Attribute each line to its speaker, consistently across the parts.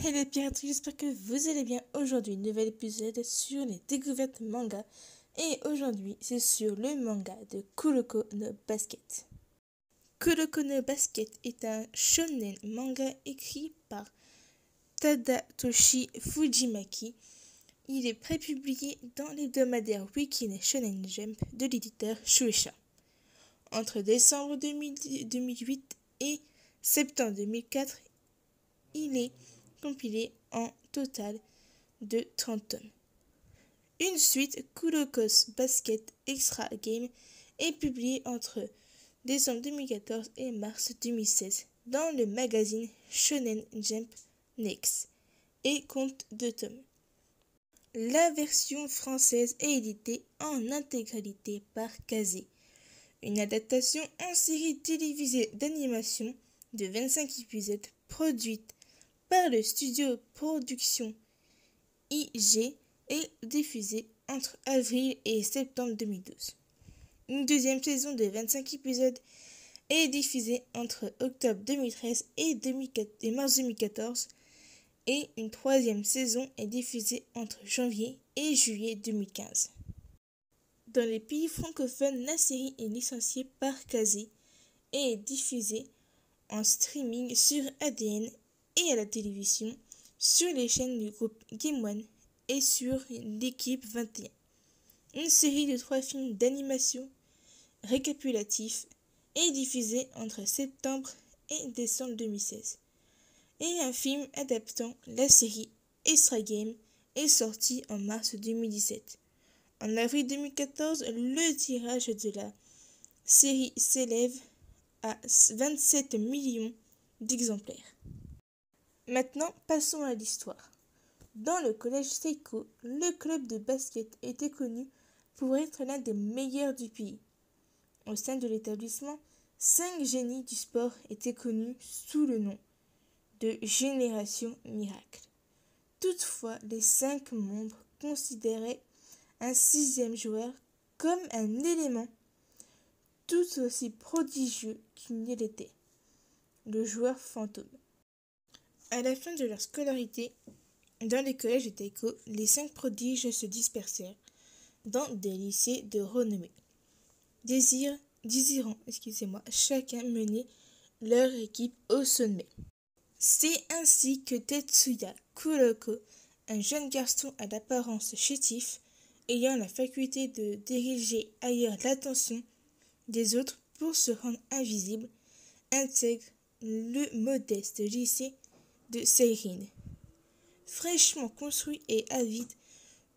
Speaker 1: Hello pirates, j'espère que vous allez bien. Aujourd'hui, nouvel épisode sur les découvertes manga. Et aujourd'hui, c'est sur le manga de Kuroko no Basket. Kuroko no Basket est un shonen manga écrit par Tadatoshi Fujimaki. Il est prépublié dans l'hebdomadaire Weekly Shonen Jump de l'éditeur Shueisha. Entre décembre 2008 et septembre 2004, il est compilé en total de 30 tomes. Une suite, Kuroko's Basket Extra Game, est publiée entre décembre 2014 et mars 2016 dans le magazine Shonen Jump Next et compte 2 tomes. La version française est éditée en intégralité par Kazé, une adaptation en série télévisée d'animation de 25 épisodes produite par le studio Production IG et diffusée entre avril et septembre 2012. Une deuxième saison de 25 épisodes est diffusée entre octobre 2013 et mars 2014 et une troisième saison est diffusée entre janvier et juillet 2015. Dans les pays francophones, la série est licenciée par Kazé et est diffusée en streaming sur ADN et à la télévision, sur les chaînes du groupe Game One et sur l'équipe 21. Une série de 3 films d'animation récapitulatifs est diffusée entre septembre et décembre 2016. Et un film adaptant la série Extra Game est sorti en mars 2017. En avril 2014, le tirage de la série s'élève à 27 millions d'exemplaires. Maintenant, passons à l'histoire. Dans le collège Seiko, le club de basket était connu pour être l'un des meilleurs du pays. Au sein de l'établissement, 5 génies du sport étaient connus sous le nom de Génération Miracle. Toutefois, les 5 membres considéraient un 6e joueur comme un élément tout aussi prodigieux qu'il ne l'était, le joueur fantôme. À la fin de leur scolarité, dans les collèges de Taiko, les 5 prodiges se dispersèrent dans des lycées de renommée, désirant chacun mener leur équipe au sommet. C'est ainsi que Tetsuya Kuroko, un jeune garçon à l'apparence chétif, ayant la faculté de diriger ailleurs l'attention des autres pour se rendre invisible, intègre le modeste lycée de Seirin, fraîchement construit et avide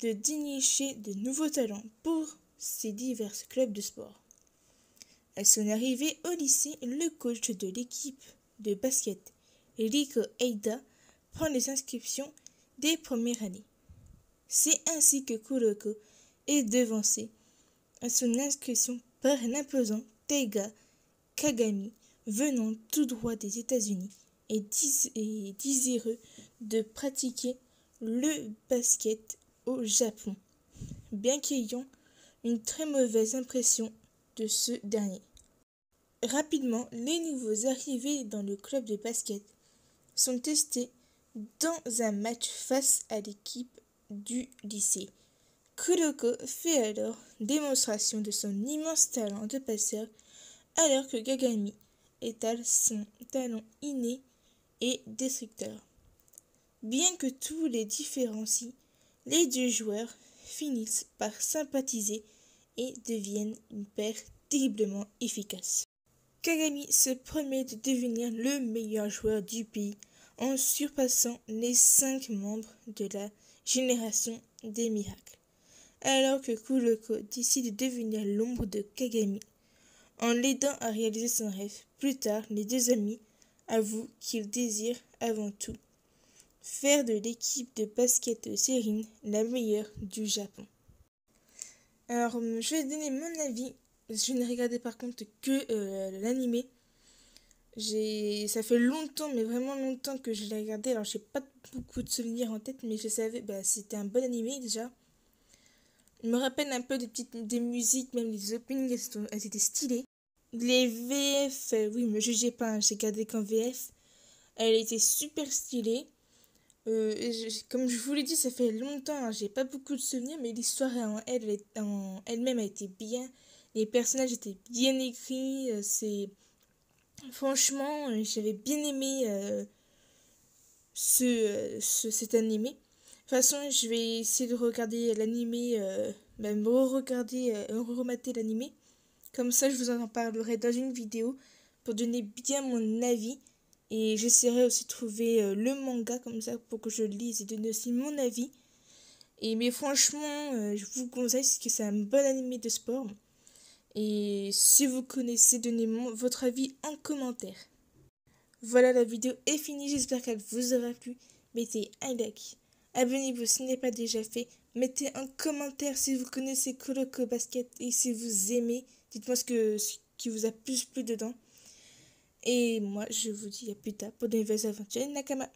Speaker 1: de dénicher de nouveaux talents pour ses divers clubs de sport. À son arrivée au lycée, le coach de l'équipe de basket, Riko Eida, prend les inscriptions des premières années. C'est ainsi que Kuroko est devancé à son inscription par l'imposant Taiga Kagami, venant tout droit des États-Unis et désireux de pratiquer le basket au Japon, bien qu'ayant une très mauvaise impression de ce dernier. Rapidement, les nouveaux arrivés dans le club de basket sont testés dans un match face à l'équipe du lycée. Kuroko fait alors démonstration de son immense talent de passeur alors que Kagami étale son talent inné et destructeur. Bien que tous les différencient, les 2 joueurs finissent par sympathiser et deviennent une paire terriblement efficace. Kagami se promet de devenir le meilleur joueur du pays en surpassant les 5 membres de la génération des miracles, alors que Kuroko décide de devenir l'ombre de Kagami en l'aidant à réaliser son rêve. Plus tard, les 2 amis avouent qu'ils désirent avant tout faire de l'équipe de basket de Seirin la meilleure du Japon. Alors, je vais donner mon avis. Je n'ai regardé par contre que l'animé. Ça fait longtemps, mais vraiment longtemps que je l'ai regardé. Alors, j'ai pas beaucoup de souvenirs en tête, mais je savais, c'était un bon animé déjà. Il me rappelle un peu des musiques, même les openings, elles étaient stylées. Les VF, oui, me jugez pas, j'ai regardé qu'en VF. Elle était super stylée. Comme je vous l'ai dit, ça fait longtemps, hein, j'ai pas beaucoup de souvenirs, mais l'histoire en elle-même a été bien. Les personnages étaient bien écrits. Franchement, j'avais bien aimé cet animé. De toute façon, je vais essayer de regarder l'animé, même re-regarder, remater l'animé. Comme ça, je vous en parlerai dans une vidéo pour donner bien mon avis. Et j'essaierai aussi de trouver le manga comme ça pour que je le lise et donner aussi mon avis. Mais franchement, je vous conseille parce que c'est un bon animé de sport. Et si vous connaissez, donnez votre avis en commentaire. Voilà, la vidéo est finie, j'espère qu'elle vous aura plu. Mettez un like, abonnez-vous si ce n'est pas déjà fait. Mettez un commentaire si vous connaissez Kuroko Basket et si vous aimez. Dites-moi ce qui vous a plus plu dedans. Et moi, je vous dis à plus tard pour de nouvelles aventures Nakama.